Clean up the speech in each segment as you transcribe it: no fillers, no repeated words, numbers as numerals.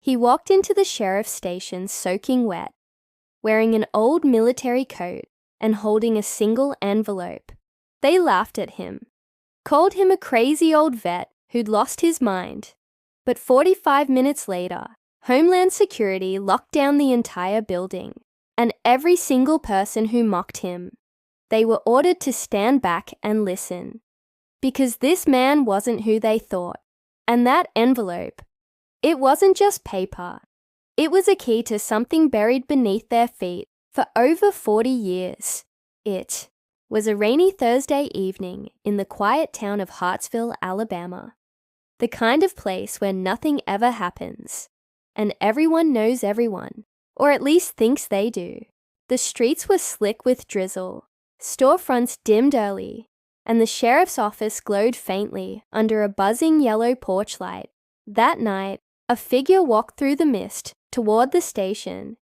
He walked into the sheriff's station soaking wet, wearing an old military coat and holding a single envelope. They laughed at him, called him a crazy old vet who'd lost his mind. But 45 minutes later, Homeland Security locked down the entire building, and every single person who mocked him. They were ordered to stand back and listen, because this man wasn't who they thought. And that envelope, it wasn't just paper. It was a key to something buried beneath their feet for over 40 years. It was a rainy Thursday evening in the quiet town of Hartsville, Alabama. The kind of place where nothing ever happens, and everyone knows everyone, or at least thinks they do. The streets were slick with drizzle, storefronts dimmed early, and the sheriff's office glowed faintly under a buzzing yellow porch light. That night, a figure walked through the mist toward the station,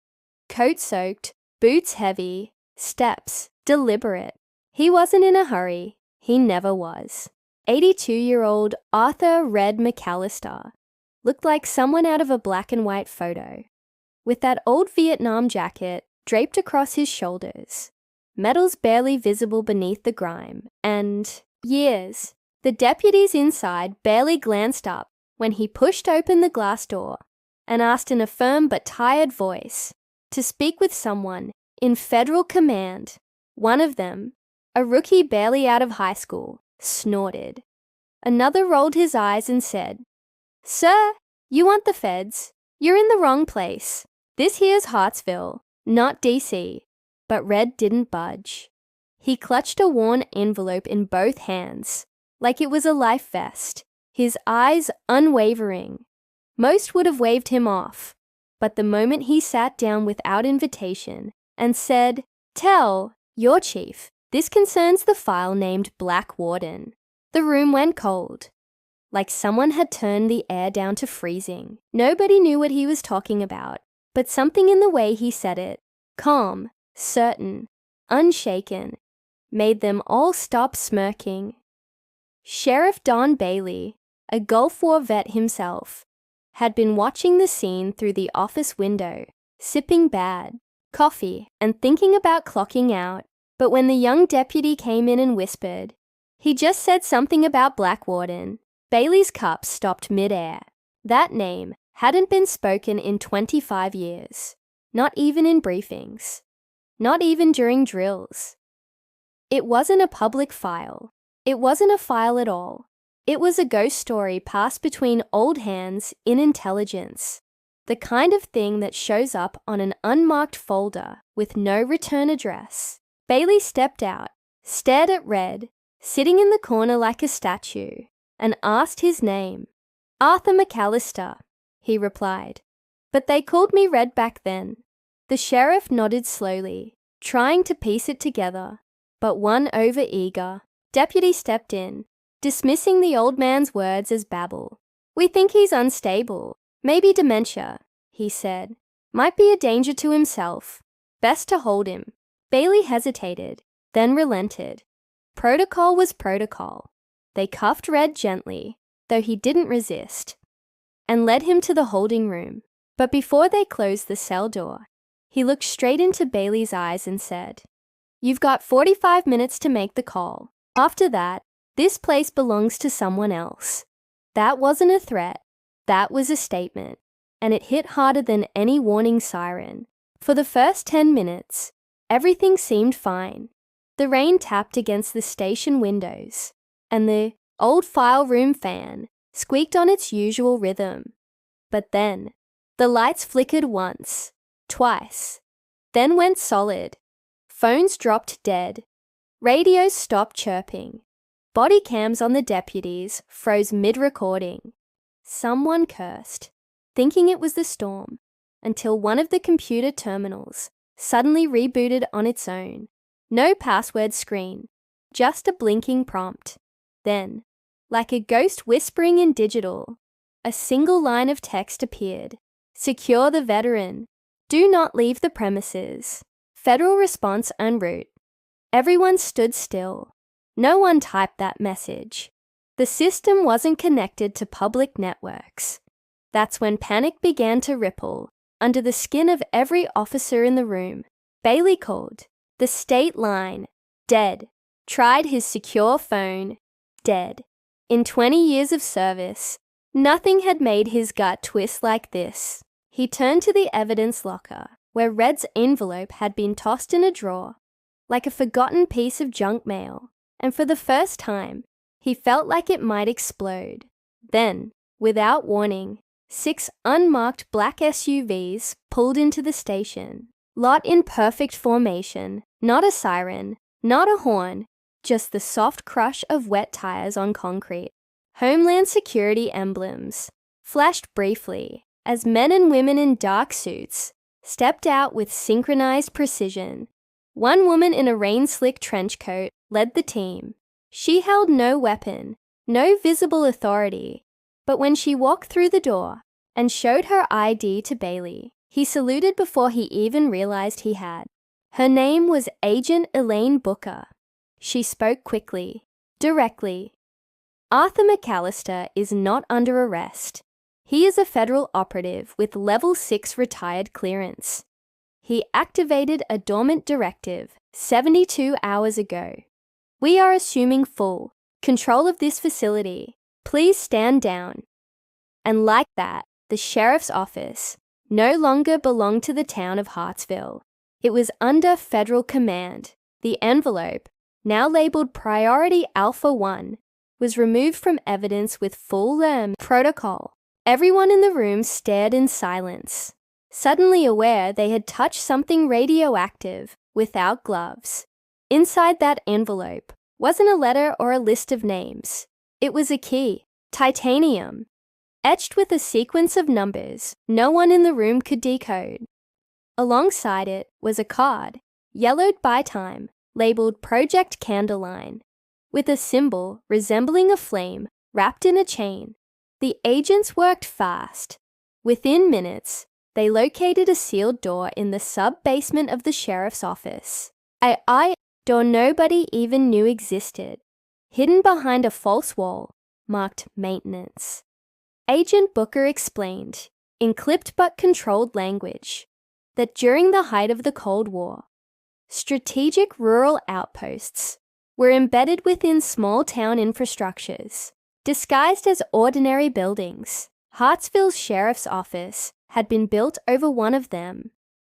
coat soaked, boots heavy, steps deliberate. He wasn't in a hurry. He never was. 82-year-old Arthur Red McAllister looked like someone out of a black and white photo, with that old Vietnam jacket draped across his shoulders, medals barely visible beneath the grime, and years. The deputies inside barely glanced up when he pushed open the glass door and asked in a firm but tired voice to speak with someone in federal command. One of them, a rookie barely out of high school, snorted. Another rolled his eyes and said, "Sir, you want the feds? You're in the wrong place. This here's Hartsville, not DC." But Red didn't budge. He clutched a worn envelope in both hands, like it was a life vest, his eyes unwavering. Most would have waved him off, but the moment he sat down without invitation and said, "Tell your chief, this concerns the file named Black Warden," the room went cold, like someone had turned the air down to freezing. Nobody knew what he was talking about, but something in the way he said it, calm, certain, unshaken, made them all stop smirking. Sheriff Don Bailey, a Gulf War vet himself, had been watching the scene through the office window, sipping bad coffee and thinking about clocking out. But when the young deputy came in and whispered, he just said something about Black Warden, Bailey's cup stopped mid-air. That name hadn't been spoken in 25 years, not even in briefings, not even during drills. It wasn't a public file. It wasn't a file at all. It was a ghost story passed between old hands in intelligence, the kind of thing that shows up on an unmarked folder with no return address. Bailey stepped out, stared at Red, sitting in the corner like a statue, and asked his name. "Arthur McAllister," he replied. "But they called me Red back then." The sheriff nodded slowly, trying to piece it together, but one over-eager deputy stepped in, dismissing the old man's words as babble. "We think he's unstable, maybe dementia," he said. "Might be a danger to himself. Best to hold him." Bailey hesitated, then relented. Protocol was protocol. They cuffed Red gently, though he didn't resist, and led him to the holding room. But before they closed the cell door, he looked straight into Bailey's eyes and said, "You've got 45 minutes to make the call. After that, this place belongs to someone else." That wasn't a threat. That was a statement, and it hit harder than any warning siren. For the first 10 minutes, everything seemed fine. The rain tapped against the station windows, and the old file room fan squeaked on its usual rhythm. But then, the lights flickered once, twice, then went solid. Phones dropped dead. Radios stopped chirping. Body cams on the deputies froze mid-recording. Someone cursed, thinking it was the storm, until one of the computer terminals suddenly rebooted on its own. No password screen, just a blinking prompt. Then, like a ghost whispering in digital, a single line of text appeared. "Secure the veteran. Do not leave the premises. Federal response en route." Everyone stood still. No one typed that message. The system wasn't connected to public networks. That's when panic began to ripple under the skin of every officer in the room. Bailey called the state line, dead. Tried his secure phone, dead. In 20 years of service, nothing had made his gut twist like this. He turned to the evidence locker, where Red's envelope had been tossed in a drawer, like a forgotten piece of junk mail, and for the first time, he felt like it might explode. Then, without warning, 6 unmarked black SUVs pulled into the station. Lot in perfect formation, not a siren, not a horn, just the soft crush of wet tires on concrete. Homeland Security emblems flashed briefly as men and women in dark suits stepped out with synchronized precision. One woman in a rain-slick trench coat led the team. She held no weapon, no visible authority, but when she walked through the door and showed her ID to Bailey, he saluted before he even realized he had. Her name was Agent Elaine Booker. She spoke quickly, directly. Arthur McAllister is not under arrest. He is a federal operative with Level 6 retired clearance. He activated a dormant directive 72 hours ago. We are assuming full control of this facility. Please stand down. And like that, the sheriff's office no longer belonged to the town of Hartsville. It was under federal command. The envelope, now labeled Priority Alpha 1, was removed from evidence with full protocol. Everyone in the room stared in silence, suddenly aware they had touched something radioactive without gloves. Inside that envelope wasn't a letter or a list of names. It was a key, titanium, etched with a sequence of numbers no one in the room could decode. Alongside it was a card, yellowed by time, labeled Project Candleline, with a symbol resembling a flame wrapped in a chain. The agents worked fast. Within minutes, they located a sealed door in the sub-basement of the sheriff's office. A door nobody even knew existed, hidden behind a false wall marked maintenance. Agent Booker explained, in clipped but controlled language, that during the height of the Cold War, strategic rural outposts were embedded within small-town infrastructures, disguised as ordinary buildings. Hartsville's sheriff's office had been built over one of them.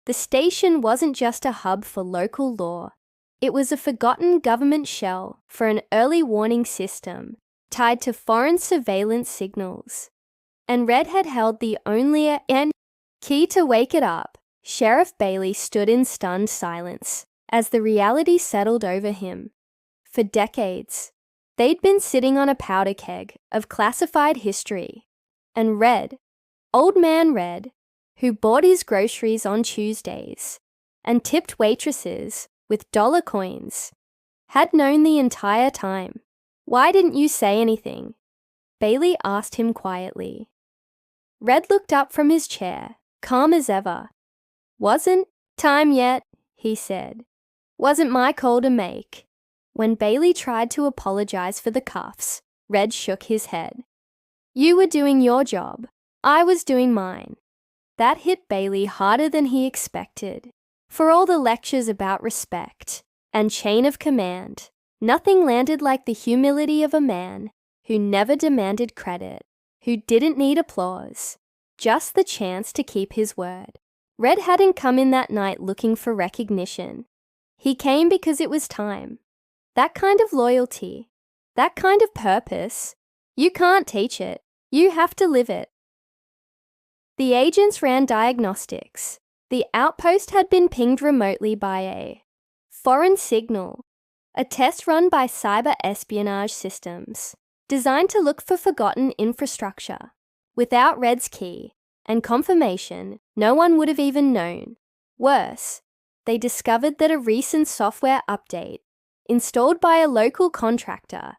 The station wasn't just a hub for local law. It was a forgotten government shell for an early warning system tied to foreign surveillance signals. And Red had held the only key to wake it up. Sheriff Bailey stood in stunned silence as the reality settled over him. For decades, they'd been sitting on a powder keg of classified history, and Red, old man Red, who bought his groceries on Tuesdays and tipped waitresses with dollar coins, had known the entire time. "Why didn't you say anything?" Bailey asked him quietly. Red looked up from his chair, calm as ever. "Wasn't time yet," he said. "Wasn't my call to make." When Bailey tried to apologize for the cuffs, Red shook his head. "You were doing your job. I was doing mine." That hit Bailey harder than he expected. For all the lectures about respect and chain of command, nothing landed like the humility of a man who never demanded credit, who didn't need applause, just the chance to keep his word. Red hadn't come in that night looking for recognition. He came because it was time. That kind of loyalty, that kind of purpose, you can't teach it. You have to live it. The agents ran diagnostics. The outpost had been pinged remotely by a foreign signal, a test run by cyber espionage systems, designed to look for forgotten infrastructure. Without Red's key and confirmation, no one would have even known. Worse, they discovered that a recent software update, installed by a local contractor,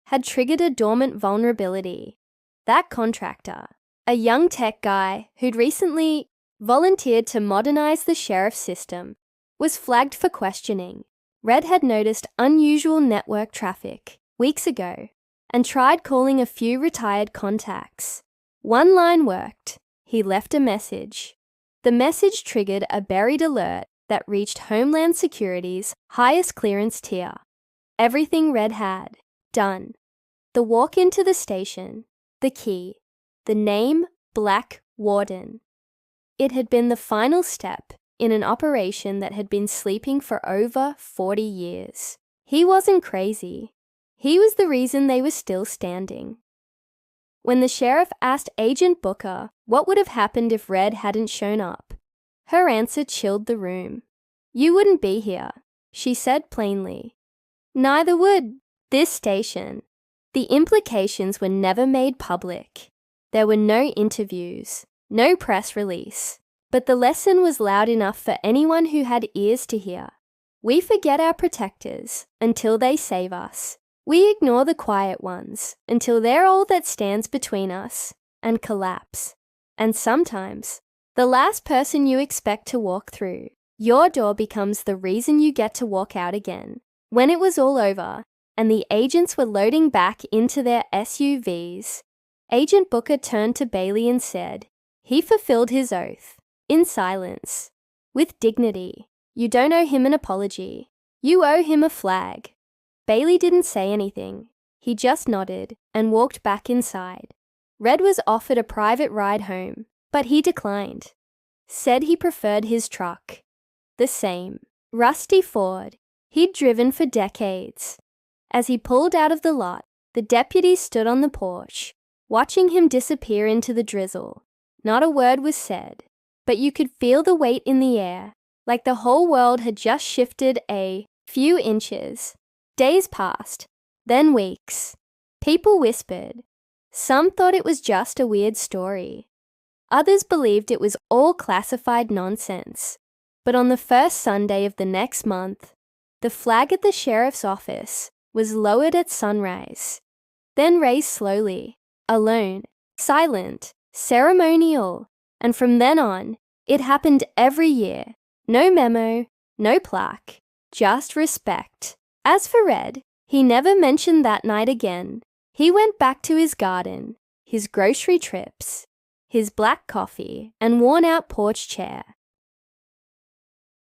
had triggered a dormant vulnerability. That contractor, a young tech guy who'd recently volunteered to modernize the sheriff's system, was flagged for questioning. Red had noticed unusual network traffic weeks ago and tried calling a few retired contacts. One line worked, he left a message. The message triggered a buried alert that reached Homeland Security's highest clearance tier. Everything Red had. Done. The walk into the station. The key. The name, Black Warden. It had been the final step in an operation that had been sleeping for over 40 years. He wasn't crazy. He was the reason they were still standing. When the sheriff asked Agent Booker what would have happened if Red hadn't shown up, her answer chilled the room. "You wouldn't be here," she said plainly. Neither would this station. The implications were never made public. There were no interviews, no press release, but the lesson was loud enough for anyone who had ears to hear. We forget our protectors until they save us. We ignore the quiet ones until they're all that stands between us and collapse. And sometimes, the last person you expect to walk through your door becomes the reason you get to walk out again. When it was all over and the agents were loading back into their SUVs, Agent Booker turned to Bailey and said, he fulfilled his oath, in silence, with dignity. You don't owe him an apology. You owe him a flag. Bailey didn't say anything. He just nodded and walked back inside. Red was offered a private ride home, but he declined. Said he preferred his truck. The same, rusty Ford he'd driven for decades. As he pulled out of the lot, the deputy stood on the porch, watching him disappear into the drizzle. Not a word was said, but you could feel the weight in the air, like the whole world had just shifted a few inches. Days passed, then weeks. People whispered. Some thought it was just a weird story. Others believed it was all classified nonsense. But on the first Sunday of the next month, the flag at the sheriff's office was lowered at sunrise, then raised slowly, alone, silent, ceremonial, and from then on, it happened every year. No memo, no plaque, just respect. As for Red, he never mentioned that night again. He went back to his garden, his grocery trips, his black coffee and worn-out porch chair.